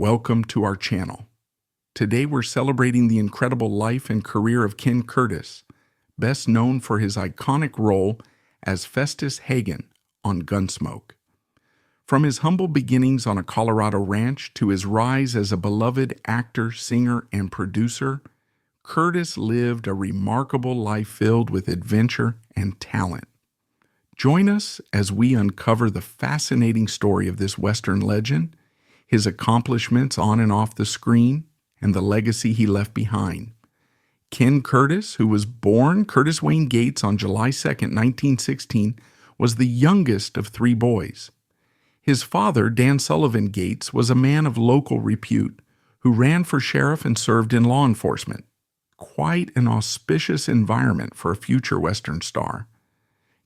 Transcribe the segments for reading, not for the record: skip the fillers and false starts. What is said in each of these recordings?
Welcome to our channel. Today we're celebrating the incredible life and career of Ken Curtis, best known for his iconic role as Festus Haggen on Gunsmoke. From his humble beginnings on a Colorado ranch to his rise as a beloved actor, singer, and producer, Curtis lived a remarkable life filled with adventure and talent. Join us as we uncover the fascinating story of this Western legend, his accomplishments on and off the screen, and the legacy he left behind. Ken Curtis, who was born Curtis Wayne Gates on July 2, 1916, was the youngest of three boys. His father, Dan Sullivan Gates, was a man of local repute who ran for sheriff and served in law enforcement. Quite an auspicious environment for a future Western star.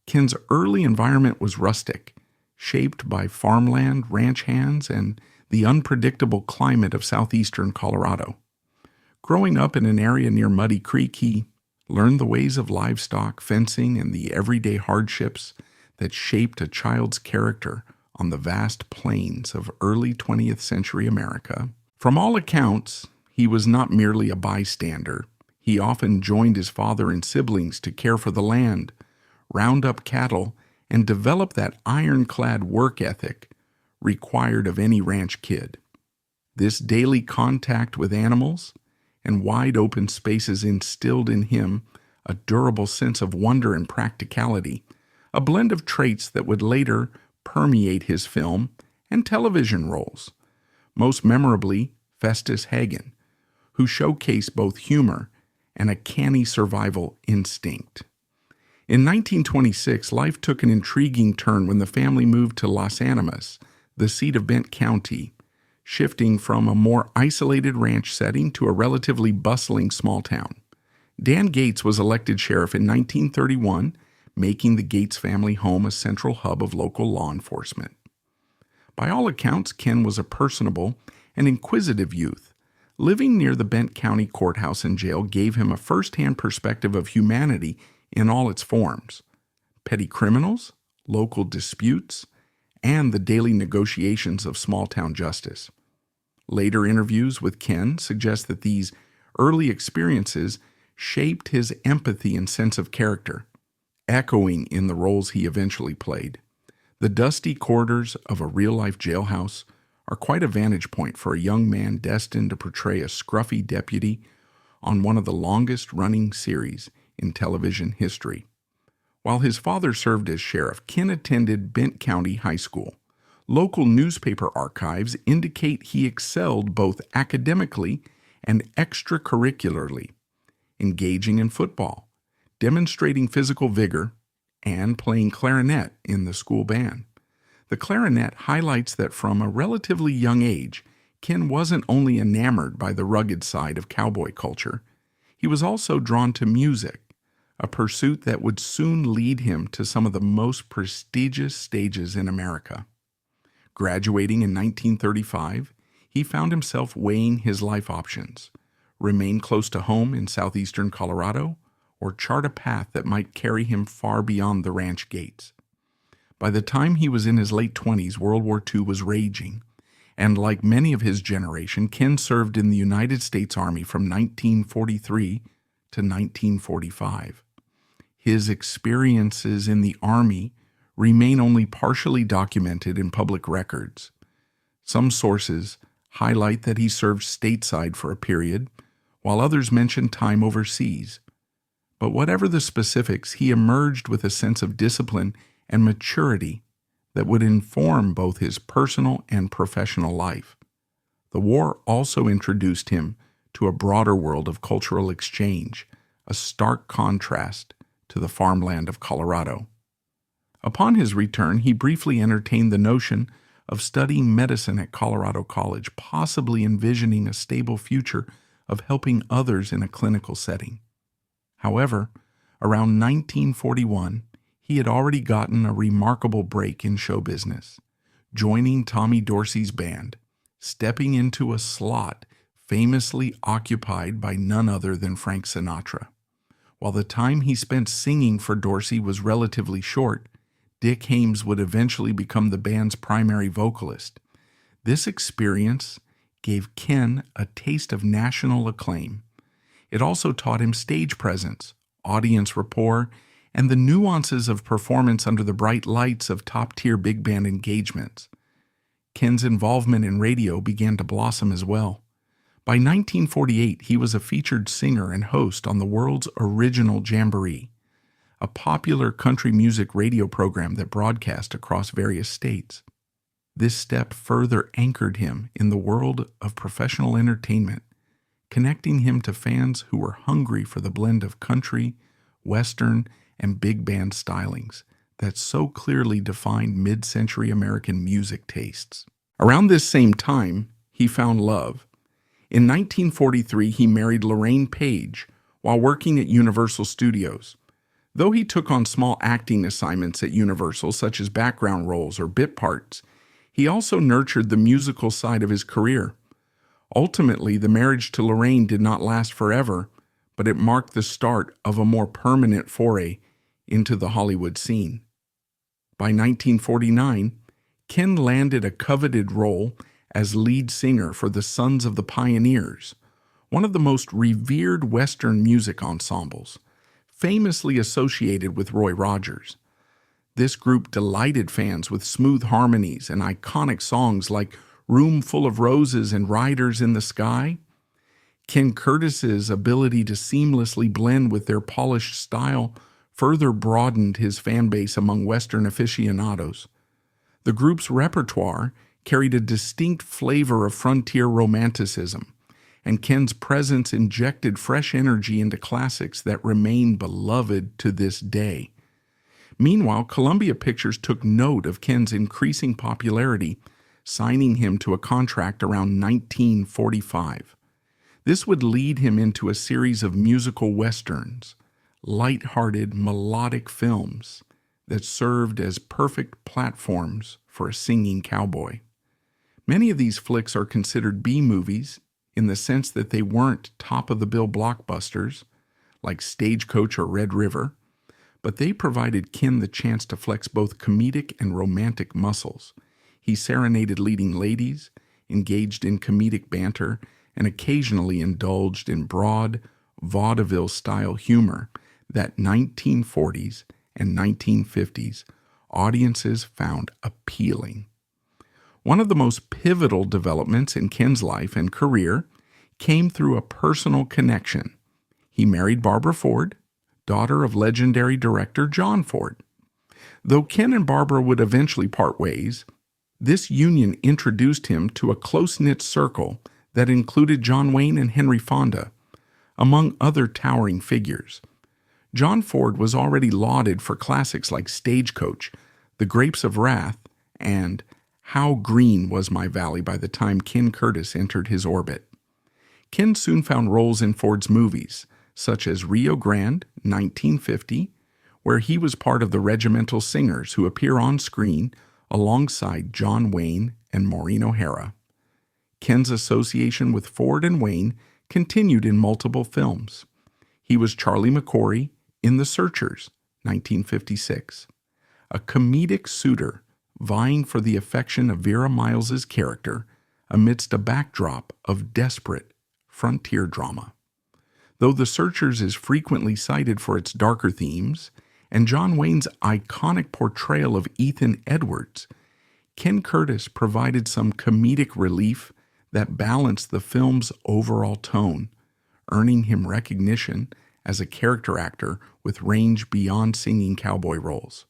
Ken's early environment was rustic, shaped by farmland, ranch hands, and the unpredictable climate of southeastern Colorado. Growing up in an area near Muddy Creek, he learned the ways of livestock, fencing, and the everyday hardships that shaped a child's character on the vast plains of early 20th century America. From all accounts, he was not merely a bystander. He often joined his father and siblings to care for the land, round up cattle, and develop that ironclad work ethic required of any ranch kid. This daily contact with animals and wide open spaces instilled in him a durable sense of wonder and practicality, a blend of traits that would later permeate his film and television roles, most memorably Festus Haggen, who showcased both humor and a canny survival instinct. In 1926, life took an intriguing turn when the family moved to Los Animas, the seat of Bent County, shifting from a more isolated ranch setting to a relatively bustling small town. Dan Gates was elected sheriff in 1931, making the Gates family home a central hub of local law enforcement. By all accounts, Ken was a personable and inquisitive youth. Living near the Bent County courthouse and jail gave him a first-hand perspective of humanity in all its forms: petty criminals, local disputes, and the daily negotiations of small-town justice. Later interviews with Ken suggest that these early experiences shaped his empathy and sense of character, echoing in the roles he eventually played. The dusty corridors of a real-life jailhouse are quite a vantage point for a young man destined to portray a scruffy deputy on one of the longest-running series in television history. While his father served as sheriff, Ken attended Bent County High School. Local newspaper archives indicate he excelled both academically and extracurricularly, engaging in football, demonstrating physical vigor, and playing clarinet in the school band. The clarinet highlights that from a relatively young age, Ken wasn't only enamored by the rugged side of cowboy culture, he was also drawn to music, a pursuit that would soon lead him to some of the most prestigious stages in America. Graduating in 1935, he found himself weighing his life options: remain close to home in southeastern Colorado, or chart a path that might carry him far beyond the ranch gates. By the time he was in his late 20s, World War II was raging, and like many of his generation, Ken served in the United States Army from 1943 to 1945. His experiences in the Army remain only partially documented in public records. Some sources highlight that he served stateside for a period, while others mention time overseas. But whatever the specifics, he emerged with a sense of discipline and maturity that would inform both his personal and professional life. The war also introduced him to a broader world of cultural exchange, a stark contrast to the farmland of Colorado. Upon his return, he briefly entertained the notion of studying medicine at Colorado College, possibly envisioning a stable future of helping others in a clinical setting. However, around 1941, he had already gotten a remarkable break in show business, joining Tommy Dorsey's band, stepping into a slot famously occupied by none other than Frank Sinatra. While the time he spent singing for Dorsey was relatively short, Dick Haymes would eventually become the band's primary vocalist. This experience gave Ken a taste of national acclaim. It also taught him stage presence, audience rapport, and the nuances of performance under the bright lights of top-tier big band engagements. Ken's involvement in radio began to blossom as well. By 1948, he was a featured singer and host on the world's original Jamboree, a popular country music radio program that broadcast across various states. This step further anchored him in the world of professional entertainment, connecting him to fans who were hungry for the blend of country, western, and big band stylings that so clearly defined mid-century American music tastes. Around this same time, he found love. In 1943, he married Lorraine Page while working at Universal Studios. Though he took on small acting assignments at Universal, such as background roles or bit parts, he also nurtured the musical side of his career. Ultimately, the marriage to Lorraine did not last forever, but it marked the start of a more permanent foray into the Hollywood scene. By 1949, Ken landed a coveted role as lead singer for the Sons of the Pioneers, one of the most revered Western music ensembles, famously associated with Roy Rogers. This group delighted fans with smooth harmonies and iconic songs like Room Full of Roses and Riders in the Sky. Ken Curtis's ability to seamlessly blend with their polished style further broadened his fan base among Western aficionados. The group's repertoire carried a distinct flavor of frontier romanticism, and Ken's presence injected fresh energy into classics that remain beloved to this day. Meanwhile, Columbia Pictures took note of Ken's increasing popularity, signing him to a contract around 1945. This would lead him into a series of musical westerns, light-hearted, melodic films that served as perfect platforms for a singing cowboy. Many of these flicks are considered B-movies in the sense that they weren't top-of-the-bill blockbusters like Stagecoach or Red River, but they provided Ken the chance to flex both comedic and romantic muscles. He serenaded leading ladies, engaged in comedic banter, and occasionally indulged in broad, vaudeville-style humor that 1940s and 1950s audiences found appealing. One of the most pivotal developments in Ken's life and career came through a personal connection. He married Barbara Ford, daughter of legendary director John Ford. Though Ken and Barbara would eventually part ways, this union introduced him to a close-knit circle that included John Wayne and Henry Fonda, among other towering figures. John Ford was already lauded for classics like Stagecoach, The Grapes of Wrath, and How Green Was My Valley by the time Ken Curtis entered his orbit. Ken soon found roles in Ford's movies, such as Rio Grande, 1950, where he was part of the regimental singers who appear on screen alongside John Wayne and Maureen O'Hara. Ken's association with Ford and Wayne continued in multiple films. He was Charlie McCory in The Searchers, 1956, a comedic suitor vying for the affection of Vera Miles's character amidst a backdrop of desperate frontier drama. Though The Searchers is frequently cited for its darker themes, and John Wayne's iconic portrayal of Ethan Edwards, Ken Curtis provided some comedic relief that balanced the film's overall tone, earning him recognition as a character actor with range beyond singing cowboy roles.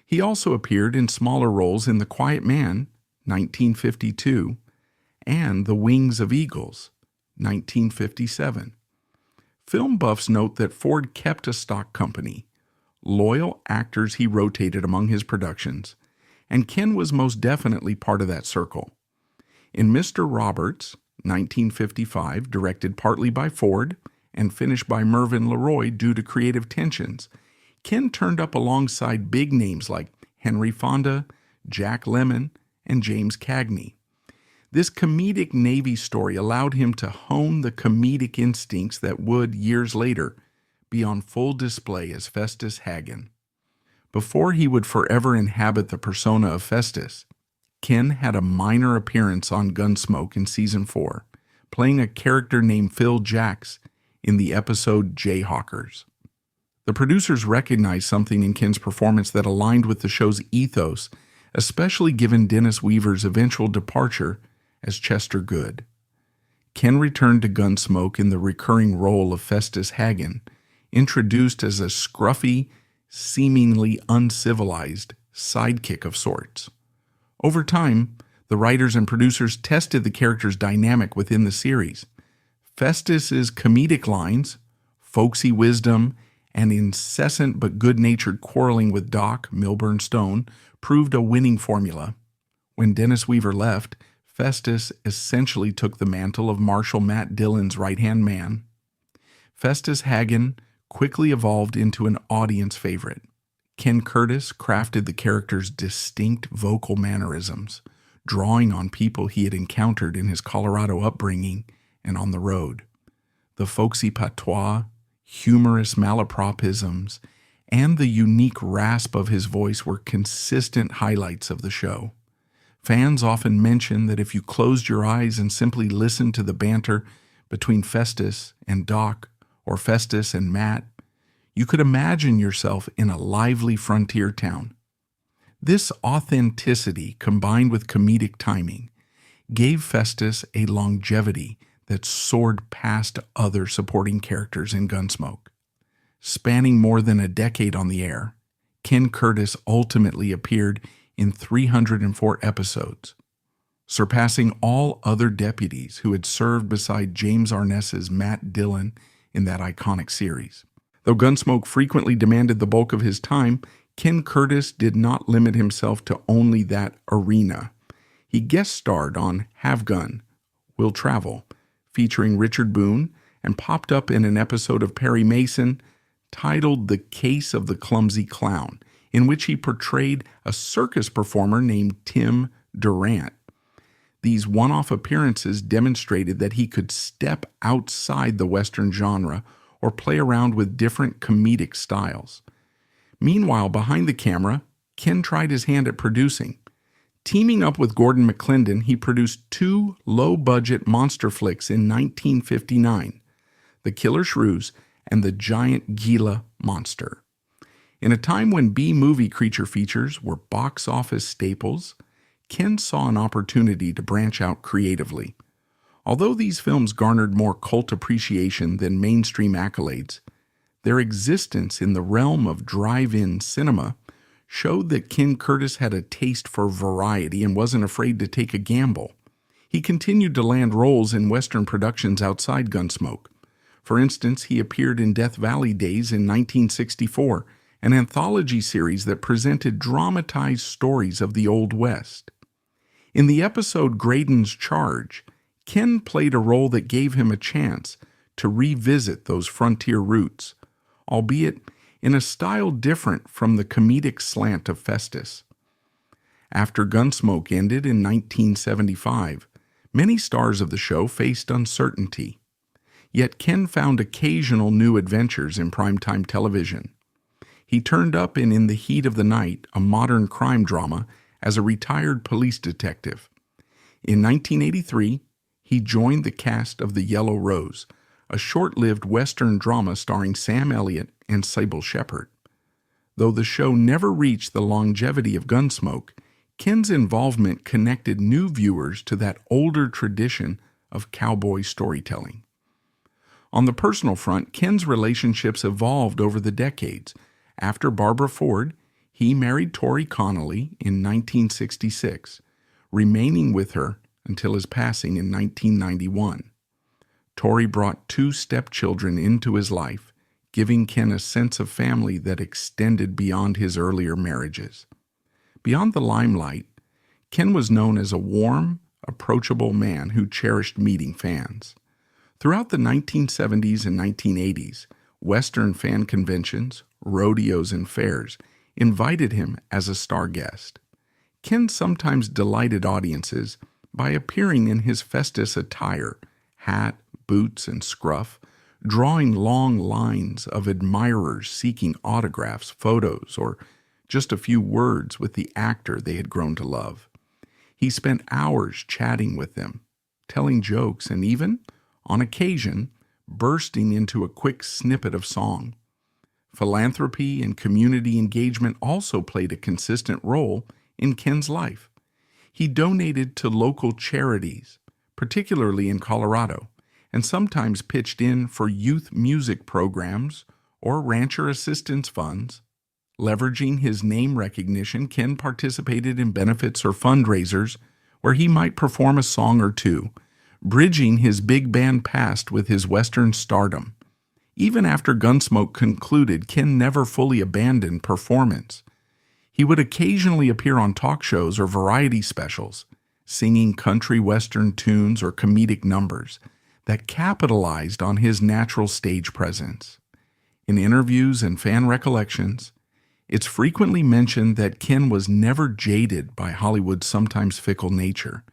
He also appeared in smaller roles in The Quiet Man, 1952, and The Wings of Eagles, 1957. Film buffs note that Ford kept a stock company, loyal actors he rotated among his productions, and Ken was most definitely part of that circle. In Mr. Roberts, 1955, directed partly by Ford and finished by Mervyn LeRoy due to creative tensions, Ken turned up alongside big names like Henry Fonda, Jack Lemmon, and James Cagney. This comedic Navy story allowed him to hone the comedic instincts that would, years later, be on full display as Festus Haggen. Before he would forever inhabit the persona of Festus, Ken had a minor appearance on Gunsmoke in Season 4, playing a character named Phil Jacks in the episode Jayhawkers. The producers recognized something in Ken's performance that aligned with the show's ethos, especially given Dennis Weaver's eventual departure as Chester Good. Ken returned to Gunsmoke in the recurring role of Festus Haggen, introduced as a scruffy, seemingly uncivilized sidekick of sorts. Over time, the writers and producers tested the character's dynamic within the series. Festus's comedic lines, folksy wisdom, and incessant but good-natured quarreling with Doc Milburn Stone proved a winning formula. When Dennis Weaver left, Festus essentially took the mantle of Marshal Matt Dillon's right-hand man. Festus Haggen quickly evolved into an audience favorite. Ken Curtis crafted the character's distinct vocal mannerisms, drawing on people he had encountered in his Colorado upbringing and on the road. The folksy patois, humorous malapropisms, and the unique rasp of his voice were consistent highlights of the show. Fans often mention that if you closed your eyes and simply listened to the banter between Festus and Doc, or Festus and Matt, you could imagine yourself in a lively frontier town. This authenticity, combined with comedic timing, gave Festus a longevity that soared past other supporting characters in Gunsmoke. Spanning more than a decade on the air, Ken Curtis ultimately appeared in 304 episodes, surpassing all other deputies who had served beside James Arness's Matt Dillon in that iconic series. Though Gunsmoke frequently demanded the bulk of his time, Ken Curtis did not limit himself to only that arena. He guest starred on Have Gun, Will Travel, featuring Richard Boone, and popped up in an episode of Perry Mason titled The Case of the Clumsy Clown, in which he portrayed a circus performer named Tim Durant. These one-off appearances demonstrated that he could step outside the Western genre or play around with different comedic styles. Meanwhile, behind the camera, Ken tried his hand at producing. Teaming up with Gordon McClendon, he produced 2 low-budget monster flicks in 1959, The Killer Shrews and The Giant Gila Monster. In a time when B-movie creature features were box office staples, Ken saw an opportunity to branch out creatively. Although these films garnered more cult appreciation than mainstream accolades, their existence in the realm of drive-in cinema showed that Ken Curtis had a taste for variety and wasn't afraid to take a gamble. He continued to land roles in Western productions outside Gunsmoke. For instance, he appeared in Death Valley Days in 1964, an anthology series that presented dramatized stories of the Old West. In the episode Graydon's Charge, Ken played a role that gave him a chance to revisit those frontier roots, albeit in a style different from the comedic slant of Festus. After Gunsmoke ended in 1975, many stars of the show faced uncertainty. Yet Ken found occasional new adventures in primetime television. He turned up in the Heat of the Night, a modern crime drama, as a retired police detective. In 1983, he joined the cast of The Yellow Rose, a short-lived Western drama starring Sam Elliott and Sybil Shepherd. Though the show never reached the longevity of Gunsmoke, Ken's involvement connected new viewers to that older tradition of cowboy storytelling. On the personal front, Ken's relationships evolved over the decades. After Barbara Ford, he married Tori Connolly in 1966, remaining with her until his passing in 1991. Tori brought 2 stepchildren into his life, giving Ken a sense of family that extended beyond his earlier marriages. Beyond the limelight, Ken was known as a warm, approachable man who cherished meeting fans. Throughout the 1970s and 1980s, Western fan conventions, rodeos, and fairs invited him as a star guest. Ken sometimes delighted audiences by appearing in his Festus attire, hat, boots, and scruff, drawing long lines of admirers seeking autographs, photos, or just a few words with the actor they had grown to love. He spent hours chatting with them, telling jokes, and even, on occasion, bursting into a quick snippet of song. Philanthropy and community engagement also played a consistent role in Ken's life. He donated to local charities, particularly in Colorado, and sometimes pitched in for youth music programs or rancher assistance funds. Leveraging his name recognition, Ken participated in benefits or fundraisers where he might perform a song or two, bridging his big band past with his Western stardom. Even after Gunsmoke concluded, Ken never fully abandoned performance. He would occasionally appear on talk shows or variety specials, singing country western tunes or comedic numbers that capitalized on his natural stage presence. In interviews and fan recollections, it's frequently mentioned that Ken was never jaded by Hollywood's sometimes fickle nature.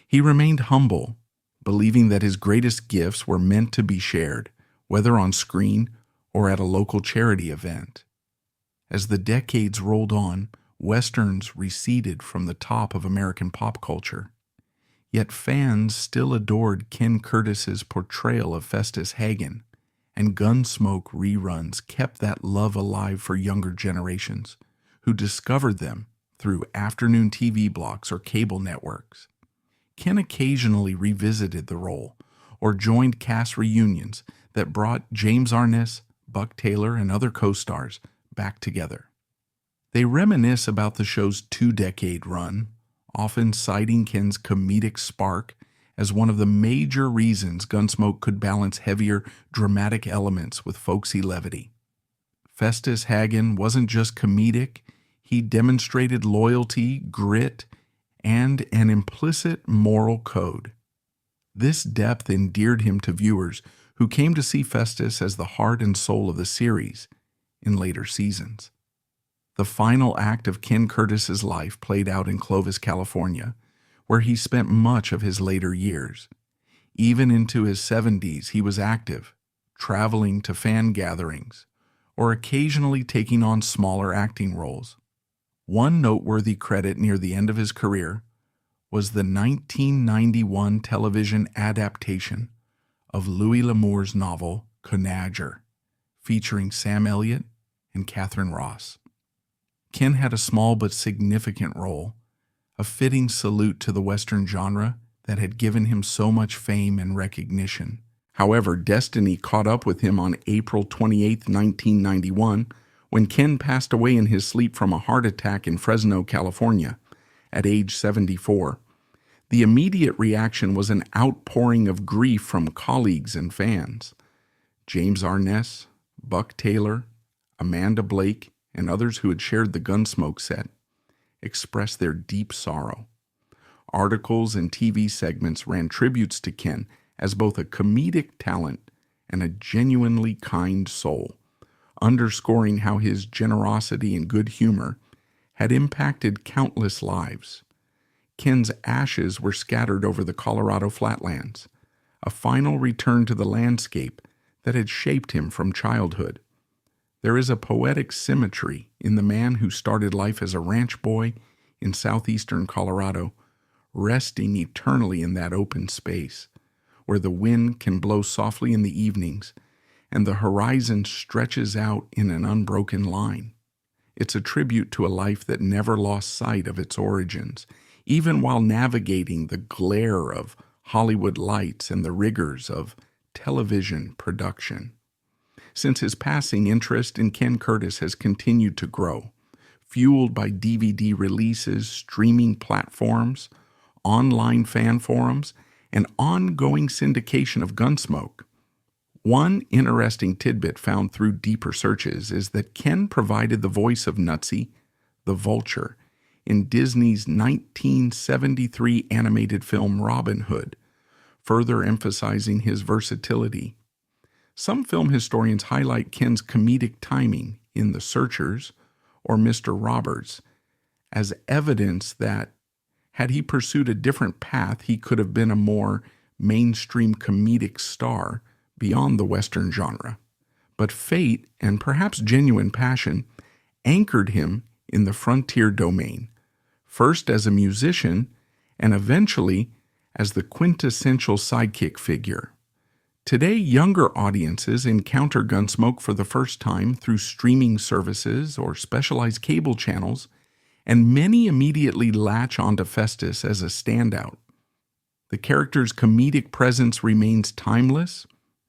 He remained humble, believing that his greatest gifts were meant to be shared, whether on screen or at a local charity event. As the decades rolled on, Westerns receded from the top of American pop culture. Yet fans still adored Ken Curtis's portrayal of Festus Haggen, and Gunsmoke reruns kept that love alive for younger generations, who discovered them through afternoon TV blocks or cable networks. Ken occasionally revisited the role or joined cast reunions that brought James Arness, Buck Taylor, and other co-stars back together. They reminisce about the show's two-decade run, often citing Ken's comedic spark as one of the major reasons Gunsmoke could balance heavier, dramatic elements with folksy levity. Festus Haggen wasn't just comedic, he demonstrated loyalty, grit, and an implicit moral code. This depth endeared him to viewers who came to see Festus as the heart and soul of the series in later seasons. The final act of Ken Curtis's life played out in Clovis, California, where he spent much of his later years. Even into his 70s, he was active, traveling to fan gatherings, or occasionally taking on smaller acting roles. One noteworthy credit near the end of his career was the 1991 television adaptation of Louis L'Amour's novel Conager, featuring Sam Elliott and Catherine Ross. Ken had a small but significant role, a fitting salute to the Western genre that had given him so much fame and recognition. However, destiny caught up with him on April 28, 1991, when Ken passed away in his sleep from a heart attack in Fresno, California, at age 74. The immediate reaction was an outpouring of grief from colleagues and fans. James Arness, Buck Taylor, Amanda Blake, and others who had shared the Gunsmoke set expressed their deep sorrow. Articles and TV segments ran tributes to Ken as both a comedic talent and a genuinely kind soul, underscoring how his generosity and good humor had impacted countless lives. Ken's ashes were scattered over the Colorado flatlands, a final return to the landscape that had shaped him from childhood. There is a poetic symmetry in the man who started life as a ranch boy in southeastern Colorado, resting eternally in that open space, where the wind can blow softly in the evenings and the horizon stretches out in an unbroken line. It's a tribute to a life that never lost sight of its origins, even while navigating the glare of Hollywood lights and the rigors of television production. Since his passing, interest in Ken Curtis has continued to grow, fueled by DVD releases, streaming platforms, online fan forums, and ongoing syndication of Gunsmoke. One interesting tidbit found through deeper searches is that Ken provided the voice of Nutsy, the Vulture, in Disney's 1973 animated film Robin Hood, further emphasizing his versatility. Some film historians highlight Ken's comedic timing in The Searchers or Mr. Roberts as evidence that, had he pursued a different path, he could have been a more mainstream comedic star beyond the Western genre. But fate, and perhaps genuine passion, anchored him in the frontier domain, first as a musician and eventually as the quintessential sidekick figure. Today, younger audiences encounter Gunsmoke for the first time through streaming services or specialized cable channels, and many immediately latch onto Festus as a standout. The character's comedic presence remains timeless,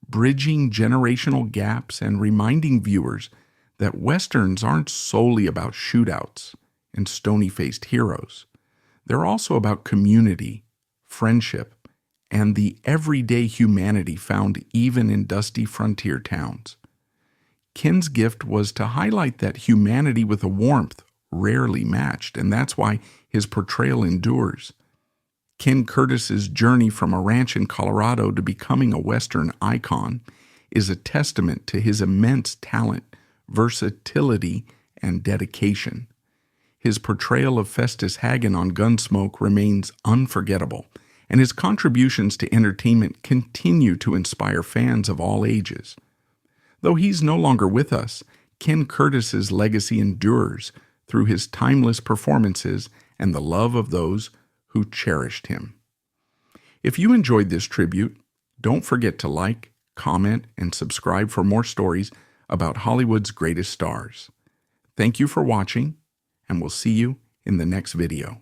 bridging generational gaps and reminding viewers that Westerns aren't solely about shootouts and stony-faced heroes. They're also about community, friendship, and the everyday humanity found even in dusty frontier towns. Ken's gift was to highlight that humanity with a warmth rarely matched, and that's why his portrayal endures. Ken Curtis's journey from a ranch in Colorado to becoming a Western icon is a testament to his immense talent, versatility, and dedication. His portrayal of Festus Haggen on Gunsmoke remains unforgettable, and his contributions to entertainment continue to inspire fans of all ages. Though he's no longer with us, Ken Curtis's legacy endures through his timeless performances and the love of those who cherished him. If you enjoyed this tribute, don't forget to like, comment, and subscribe for more stories about Hollywood's greatest stars. Thank you for watching, and we'll see you in the next video.